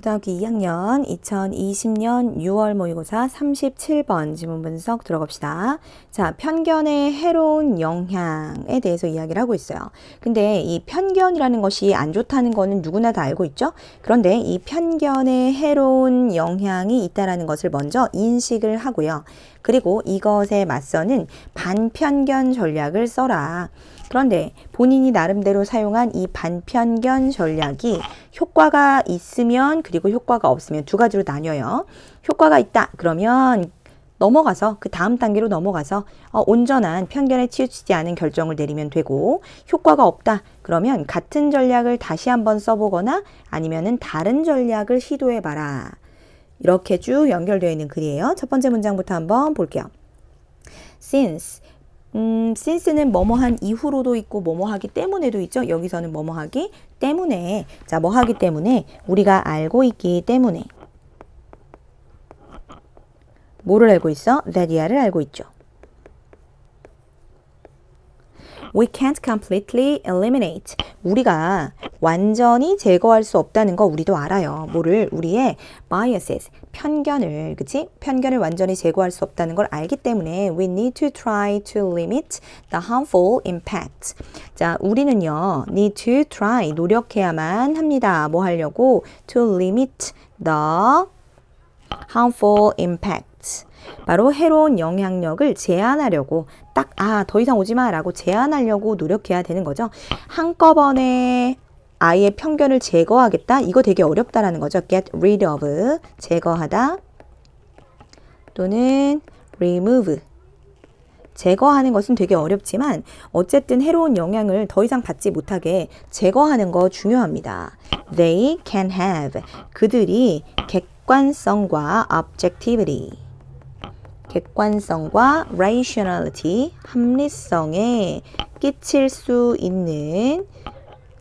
고등학교 2학년 2020년 6월 모의고사 37번 지문 분석 들어갑시다. 자, 편견의 해로운 영향에 대해서 이야기를 하고 있어요. 근데 이 편견이라는 것이 안 좋다는 거는 누구나 다 알고 있죠? 그런데 이 편견의 해로운 영향이 있다는 것을 먼저 인식을 하고요. 그리고 이것에 맞서는 반편견 전략을 써라. 그런데 본인이 나름대로 사용한 이 반편견 전략이 효과가 있으면 그리고 효과가 없으면 두 가지로 나뉘어요. 효과가 있다 그러면 넘어가서 그 다음 단계로 넘어가서 온전한 편견에 치우치지 않은 결정을 내리면 되고, 효과가 없다 그러면 같은 전략을 다시 한번 써보거나 아니면은 다른 전략을 시도해봐라. 이렇게 쭉 연결되어 있는 글이에요. 첫 번째 문장부터 한번 볼게요. since는 뭐뭐한 이후로도 있고 뭐뭐하기 때문에도 있죠. 여기서는 뭐뭐하기 때문에, 자, 뭐하기 때문에, 우리가 알고 있기 때문에. 뭐를 알고 있어? that야를 알고 있죠. We can't completely eliminate. 우리가 완전히 제거할 수 없다는 거 우리도 알아요. 뭐를? 우리의 biases, 편견을, 그치? 편견을 완전히 제거할 수 없다는 걸 알기 때문에 we need to try to limit the harmful impact. 자, 우리는요, need to try, 노력해야만 합니다. 뭐 하려고? To limit the harmful impact. 바로 해로운 영향력을 제한하려고, 딱 더 이상 오지 마 라고 제한하려고 노력해야 되는 거죠. 한꺼번에 아이의 편견을 제거하겠다? 이거 되게 어렵다라는 거죠. get rid of, 제거하다, 또는 remove, 제거하는 것은 되게 어렵지만 어쨌든 해로운 영향을 더 이상 받지 못하게 제거하는 거 중요합니다. They can have, 그들이 객관성과 objectivity, 객관성과 rationality, 합리성에 끼칠 수 있는,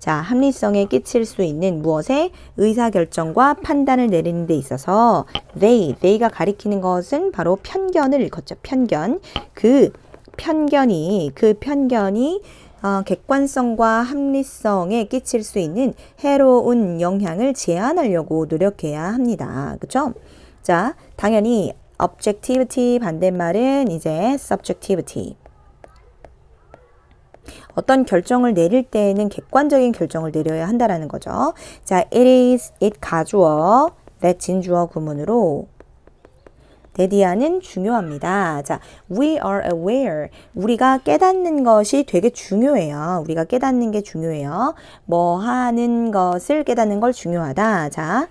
자, 합리성에 끼칠 수 있는 무엇에? 의사결정과 판단을 내리는 데 있어서 they가 가리키는 것은 바로 편견을 일컫죠. 편견. 그 편견이 객관성과 합리성에 끼칠 수 있는 해로운 영향을 제한하려고 노력해야 합니다. 그렇죠? 자, 당연히 objectivity 반대말은 이제 subjectivity. 어떤 결정을 내릴 때에는 객관적인 결정을 내려야 한다라는 거죠. 자, it 가주어, that 진주어 구문으로 that이야는 중요합니다. 자, we are aware. 우리가 깨닫는 것이 되게 중요해요. 우리가 깨닫는 게 중요해요. 뭐 하는 것을 깨닫는 걸 중요하다. 자,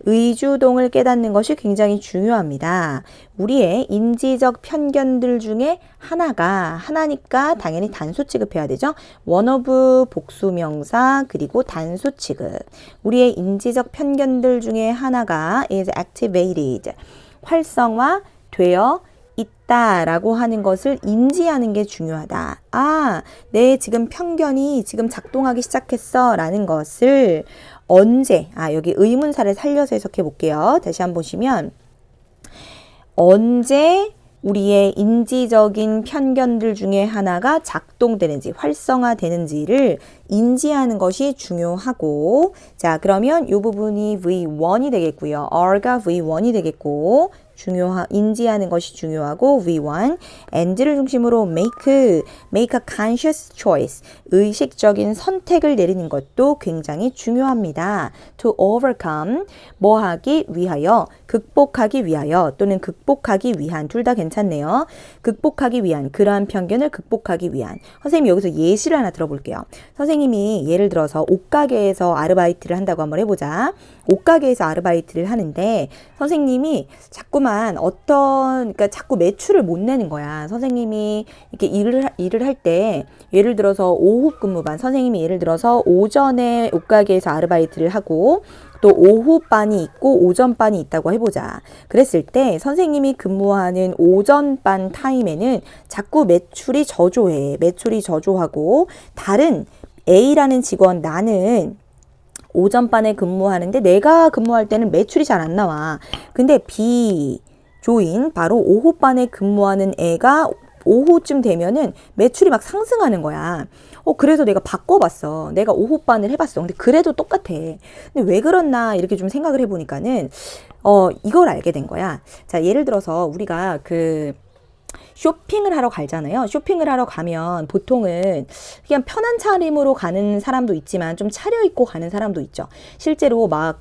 의주동을 깨닫는 것이 굉장히 중요합니다. 우리의 인지적 편견들 중에 하나니까 당연히 단수 취급해야 되죠. one of 복수명사 그리고 단수 취급. 우리의 인지적 편견들 중에 하나가 is activated, 활성화되어 있다라고 하는 것을 인지하는 게 중요하다. 내 지금 편견이 지금 작동하기 시작했어 라는 것을 언제, 여기 의문사를 살려서 해석해 볼게요. 다시 한번 보시면, 언제 우리의 인지적인 편견들 중에 하나가 작동되는지, 활성화되는지를 인지하는 것이 중요하고, 자, 그러면 이 부분이 V1이 되겠고요. R가 V1이 되겠고, 인지하는 것이 중요하고, V1, and를 중심으로 make a conscious choice, 의식적인 선택을 내리는 것도 굉장히 중요합니다. to overcome, 뭐 하기 위하여, 극복하기 위하여, 또는 극복하기 위한, 둘 다 괜찮네요. 극복하기 위한, 그러한 편견을 극복하기 위한. 선생님 여기서 예시를 하나 들어볼게요. 선생님이 예를 들어서 옷가게에서 아르바이트를 한다고 한번 해보자. 옷가게에서 아르바이트를 하는데 선생님이 그러니까 자꾸 매출을 못 내는 거야. 선생님이 이렇게 일을 할 때, 예를 들어서 오후 근무반, 선생님이 예를 들어서 오전에 옷가게에서 아르바이트를 하고 또 오후반이 있고 오전반이 있다고 해보자. 그랬을 때 선생님이 근무하는 오전반 타임에는 자꾸 매출이 저조하고 다른 A라는 직원, 나는 오전반에 근무하는데 내가 근무할 때는 매출이 잘 안 나와. 근데 B 조인, 바로 오후반에 근무하는 애가 오후쯤 되면은 매출이 막 상승하는 거야. 그래서 내가 바꿔봤어. 내가 오후반을 해봤어. 근데 그래도 똑같아. 근데 왜 그렇나 이렇게 좀 생각을 해보니까는 이걸 알게 된 거야. 자, 예를 들어서 우리가 쇼핑을 하러 가잖아요. 쇼핑을 하러 가면 보통은 그냥 편한 차림으로 가는 사람도 있지만 좀 차려입고 가는 사람도 있죠. 실제로 막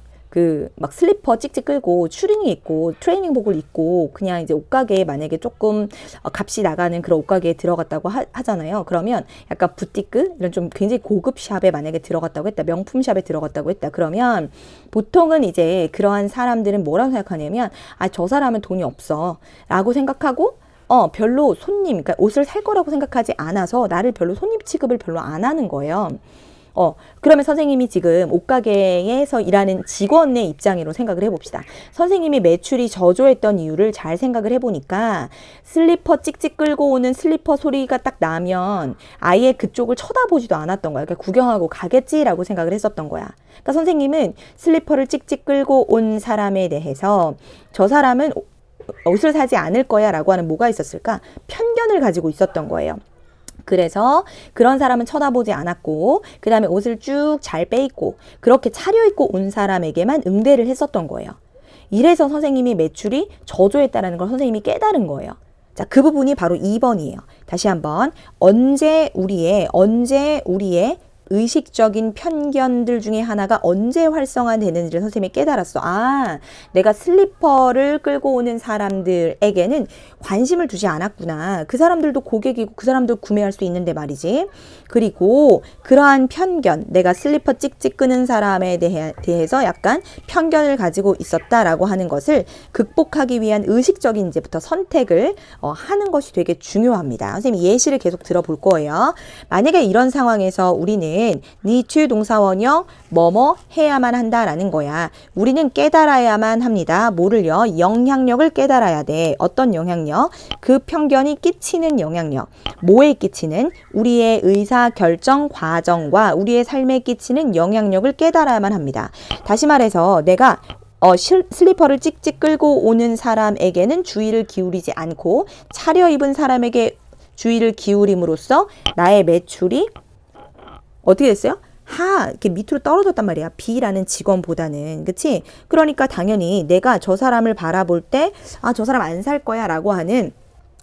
슬리퍼 찍찍 끌고 추리닝 입고 트레이닝복을 입고 그냥 이제 옷가게에 만약에 조금 값이 나가는 그런 옷가게에 들어갔다고 하잖아요. 그러면 약간 부티크 이런 좀 굉장히 고급 샵에 만약에 들어갔다고 했다. 명품 샵에 들어갔다고 했다. 그러면 보통은 이제 그러한 사람들은 뭐라고 생각하냐면 저 사람은 돈이 없어 라고 생각하고 별로 그러니까 옷을 살 거라고 생각하지 않아서 나를 별로 손님 취급을 별로 안 하는 거예요. 그러면 선생님이 지금 옷가게에서 일하는 직원의 입장으로 생각을 해봅시다. 선생님이 매출이 저조했던 이유를 잘 생각을 해보니까 슬리퍼 찍찍 끌고 오는 슬리퍼 소리가 딱 나면 아예 그쪽을 쳐다보지도 않았던 거야. 그러니까 구경하고 가겠지라고 생각을 했었던 거야. 그러니까 선생님은 슬리퍼를 찍찍 끌고 온 사람에 대해서 저 사람은 옷을 사지 않을 거야 라고 하는 뭐가 있었을까? 편견을 가지고 있었던 거예요. 그래서 그런 사람은 쳐다보지 않았고 그 다음에 옷을 쭉 잘 빼입고 그렇게 차려입고 온 사람에게만 응대를 했었던 거예요. 이래서 선생님이 매출이 저조했다는 걸 선생님이 깨달은 거예요. 자, 그 부분이 바로 2번이에요. 다시 한번 언제 우리의 의식적인 편견들 중에 하나가 언제 활성화되는지를 선생님이 깨달았어. 내가 슬리퍼를 끌고 오는 사람들에게는 관심을 두지 않았구나. 그 사람들도 고객이고 그 사람도 구매할 수 있는데 말이지. 그리고 그러한 편견, 내가 슬리퍼 찍찍 끄는 사람에 대해서 약간 편견을 가지고 있었다라고 하는 것을 극복하기 위한 의식적인 이제부터 선택을 하는 것이 되게 중요합니다. 선생님이 예시를 계속 들어볼 거예요. 만약에 이런 상황에서 우리는 need to 동사원형 뭐뭐 해야만 한다라는 거야. 우리는 깨달아야만 합니다. 뭐를요? 영향력을 깨달아야 돼. 어떤 영향력? 그 편견이 끼치는 영향력. 뭐에 끼치는? 우리의 의사 결정 과정과 우리의 삶에 끼치는 영향력을 깨달아야만 합니다. 다시 말해서 내가 슬리퍼를 찍찍 끌고 오는 사람에게는 주의를 기울이지 않고 차려입은 사람에게 주의를 기울임으로써 나의 매출이 어떻게 됐어요? 이렇게 밑으로 떨어졌단 말이야. B라는 직원보다는. 그치? 그러니까 당연히 내가 저 사람을 바라볼 때, 저 사람 안 살 거야 라고 하는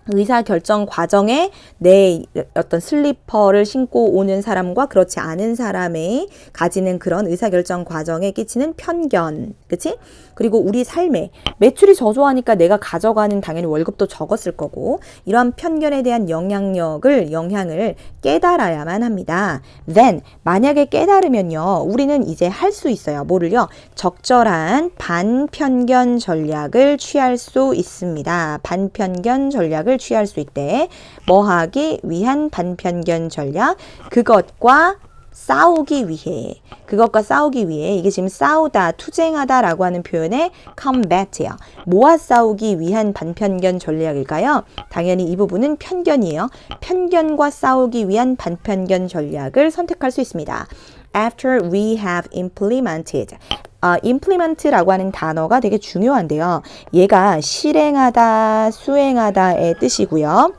의사결정 과정에 내 어떤 슬리퍼를 신고 오는 사람과 그렇지 않은 사람의 가지는 그런 의사결정 과정에 끼치는 편견. 그치? 그리고 우리 삶에 매출이 저조하니까 내가 가져가는 당연히 월급도 적었을 거고 이러한 편견에 대한 영향을 깨달아야만 합니다. Then 만약에 깨달으면요. 우리는 이제 할 수 있어요. 뭐를요? 적절한 반편견 전략을 취할 수 있습니다. 반편견 전략을 취할 수 있대. 뭐 하기 위한 반편견 전략? 그것과 싸우기 위해 이게 지금 싸우다, 투쟁하다라고 하는 표현의 combat이에요. 뭐와 싸우기 위한 반편견 전략일까요? 당연히 이 부분은 편견이에요. 편견과 싸우기 위한 반편견 전략을 선택할 수 있습니다. After we have implemented. implement라고 하는 단어가 되게 중요한데요. 얘가 실행하다, 수행하다의 뜻이고요.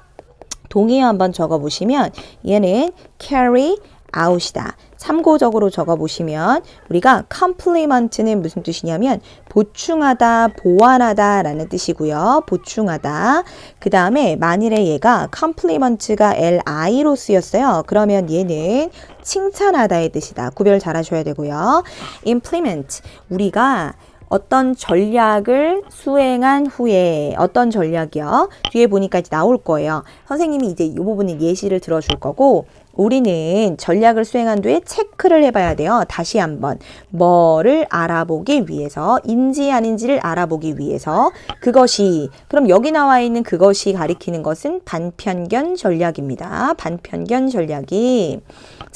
동의어 한번 적어보시면 얘는 carry out이다. 참고적으로 적어보시면 우리가 complement는 무슨 뜻이냐면 보충하다, 보완하다 라는 뜻이고요. 보충하다. 그 다음에 만일에 얘가 complement가 li로 쓰였어요. 그러면 얘는 칭찬하다의 뜻이다. 구별 잘 하셔야 되고요. implement, 우리가 어떤 전략을 수행한 후에 어떤 전략이요? 뒤에 보니까 이제 나올 거예요. 선생님이 이제 이 부분은 예시를 들어줄 거고 우리는 전략을 수행한 뒤에 체크를 해봐야 돼요. 다시 한번 뭐를 알아보기 위해서 인지 아닌지를 알아보기 위해서 그럼 여기 나와 있는 그것이 가리키는 것은 반편견 전략입니다. 반편견 전략이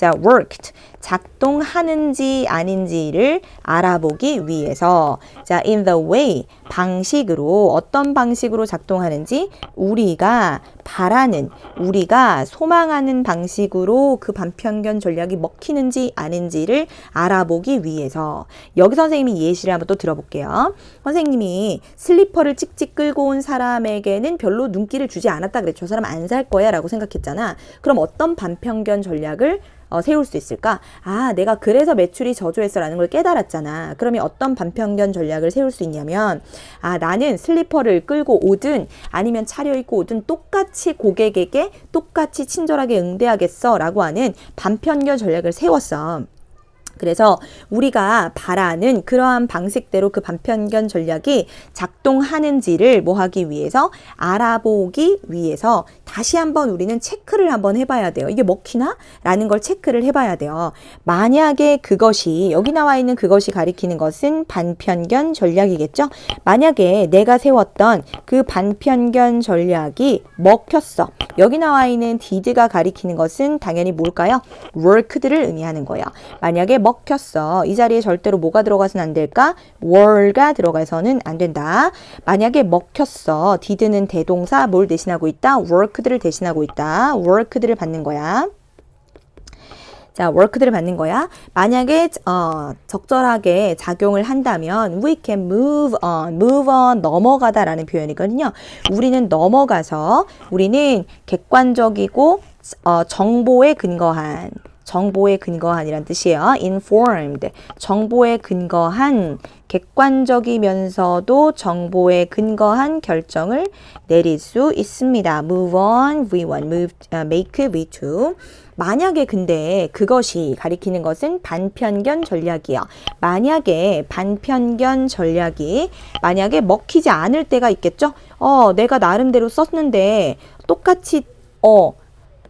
worked 작동하는지 아닌지를 알아보기 위해서 in the way 방식으로 어떤 방식으로 작동하는지 우리가 바라는 우리가 소망하는 방식으로 그 반편견 전략이 먹히는지 아닌지를 알아보기 위해서 여기 선생님이 예시를 한번 또 들어볼게요. 선생님이 슬리퍼를 찍찍 끌고 온 사람에게는 별로 눈길을 주지 않았다 그랬죠. 저 사람 안 살 거야 라고 생각했잖아. 그럼 어떤 반편견 전략을 세울 수 있을까? 아, 내가 그래서 매출이 저조했어라는 걸 깨달았잖아. 그러면 어떤 반편견 전략을 세울 수 있냐면, 아, 나는 슬리퍼를 끌고 오든 아니면 차려입고 오든 똑같이 고객에게 똑같이 친절하게 응대하겠어 라고 하는 반편견 전략을 세웠어. 그래서 우리가 바라는 그러한 방식대로 그 반편견 전략이 작동하는지를 뭐 하기 위해서 알아보기 위해서 다시 한번 우리는 체크를 한번 해봐야 돼요. 이게 먹히나? 라는 걸 체크를 해봐야 돼요. 만약에 그것이 여기 나와 있는 그것이 가리키는 것은 반편견 전략이겠죠? 만약에 내가 세웠던 그 반편견 전략이 먹혔어. 여기 나와 있는 did가 가리키는 것은 당연히 뭘까요? worked를 의미하는 거예요. 만약에 먹혔어. 이 자리에 절대로 뭐가 들어가서는 안 될까? were가 들어가서는 안 된다. 만약에 먹혔어. did는 대동사 뭘 대신하고 있다? worked를 대신하고 있다. worked를 받는 거야. 자, worked를 받는 거야. 만약에 적절하게 작용을 한다면 we can move on, 넘어가다라는 표현이거든요. 우리는 넘어가서 우리는 객관적이고 정보에 근거한이란 뜻이에요. informed, 정보에 근거한, 객관적이면서도 정보에 근거한 결정을 내릴 수 있습니다. move on, we want, make, we to. 만약에 근데 그것이 가리키는 것은 반편견 전략이에요. 만약에 반편견 전략이 만약에 먹히지 않을 때가 있겠죠? 내가 나름대로 썼는데 똑같이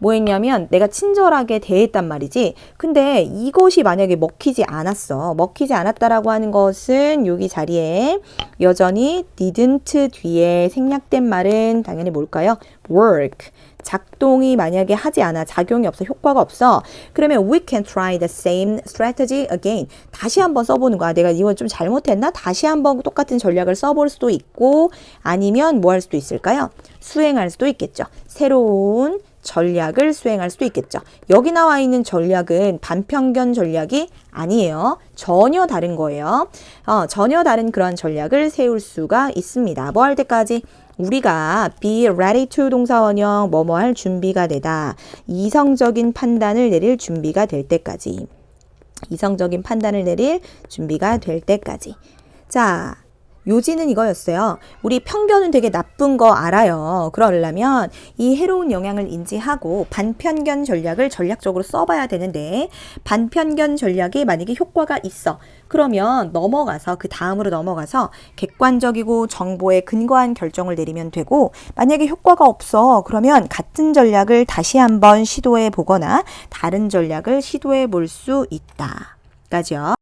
뭐 했냐면 내가 친절하게 대했단 말이지. 근데 이것이 만약에 먹히지 않았어. 먹히지 않았다라고 하는 것은 여기 자리에 여전히 didn't 뒤에 생략된 말은 당연히 뭘까요? work. 작동이 만약에 하지 않아, 작용이 없어, 효과가 없어. 그러면 we can try the same strategy again. 다시 한번 써보는 거야. 내가 이건 좀 잘못했나? 다시 한번 똑같은 전략을 써볼 수도 있고 아니면 뭐 할 수도 있을까요? 수행할 수도 있겠죠. 새로운 전략을 수행할 수도 있겠죠. 여기 나와 있는 전략은 반편견 전략이 아니에요. 전혀 다른 거예요. 전혀 다른 그런 전략을 세울 수가 있습니다. 뭐 할 때까지? 우리가 be ready to 동사원형 뭐뭐 할 준비가 되다. 이성적인 판단을 내릴 준비가 될 때까지. 이성적인 판단을 내릴 준비가 될 때까지. 자, 요지는 이거였어요. 우리 편견은 되게 나쁜 거 알아요. 그러려면 이 해로운 영향을 인지하고 반편견 전략을 전략적으로 써봐야 되는데 반편견 전략이 만약에 효과가 있어. 그러면 그 다음으로 넘어가서 객관적이고 정보에 근거한 결정을 내리면 되고 만약에 효과가 없어. 그러면 같은 전략을 다시 한번 시도해 보거나 다른 전략을 시도해 볼 수 있다. 까지요.